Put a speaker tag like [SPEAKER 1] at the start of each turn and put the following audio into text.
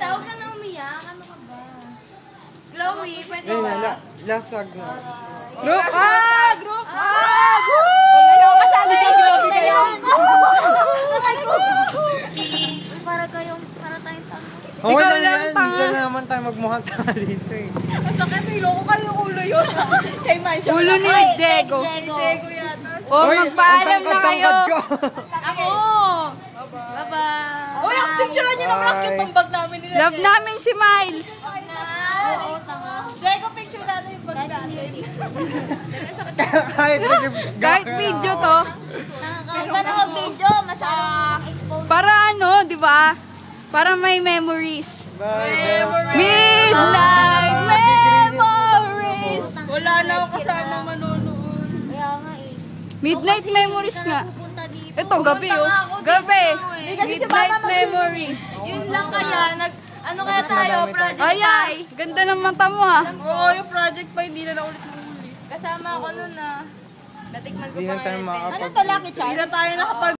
[SPEAKER 1] Tita, huwag ka na umiyak. Ano ka ba? Chloe, pwede ba?
[SPEAKER 2] Lasag na.
[SPEAKER 3] Group hug! Group hug!
[SPEAKER 4] Wala na ako kasali dyan, grabe kayo.
[SPEAKER 1] Para tayong tango.
[SPEAKER 2] Okay
[SPEAKER 3] Ikaw
[SPEAKER 2] lang
[SPEAKER 3] lang,
[SPEAKER 2] yan.
[SPEAKER 3] tanga.
[SPEAKER 2] Bisa naman tayo magmukhang tanga dito eh.
[SPEAKER 4] Ang sakit, niloko ka yung ulo yun. Kay Mansion.
[SPEAKER 3] Ulo ni Diego.
[SPEAKER 4] Diego yata.
[SPEAKER 3] Oh,
[SPEAKER 2] Uy,
[SPEAKER 3] magpaalam
[SPEAKER 2] ang
[SPEAKER 3] na kayo.
[SPEAKER 2] tangkad-tangkad ko.
[SPEAKER 1] Ako! Bye-bye!
[SPEAKER 4] Uy, ang picturean nyo naman ang cute ng bag namin nila.
[SPEAKER 3] Love namin si Miles.
[SPEAKER 1] Oo, tanga.
[SPEAKER 4] Diego, picture natin yung bag natin.
[SPEAKER 3] Kahit video to.
[SPEAKER 1] Huwag ka na mag-video. Masyadong expose.
[SPEAKER 3] Para ano, di ba? Para may memories.
[SPEAKER 2] Bye.
[SPEAKER 3] Midnight memories.
[SPEAKER 4] Wala na ako kasama manonood.
[SPEAKER 1] Kaya nga eh.
[SPEAKER 3] Midnight
[SPEAKER 1] Kasi
[SPEAKER 3] memories
[SPEAKER 1] hindi ka
[SPEAKER 3] nga.
[SPEAKER 1] na pupunta dito.
[SPEAKER 3] Ito, gabi oh. Gabi. Midnight memories.
[SPEAKER 1] Yun lang kaya. Ano kaya tayo? Project
[SPEAKER 3] Ayan, ganda ng mata mo ah.
[SPEAKER 4] Oo, yung project pa, hindi na ulit mahuli.
[SPEAKER 1] Kasama ako nun na. Natikman ko
[SPEAKER 2] Hindi
[SPEAKER 1] pa
[SPEAKER 2] na tayo
[SPEAKER 1] ngayon.
[SPEAKER 2] makakapag...
[SPEAKER 1] Ano to, Lucky Charm?
[SPEAKER 4] Hindi na tayo nakapag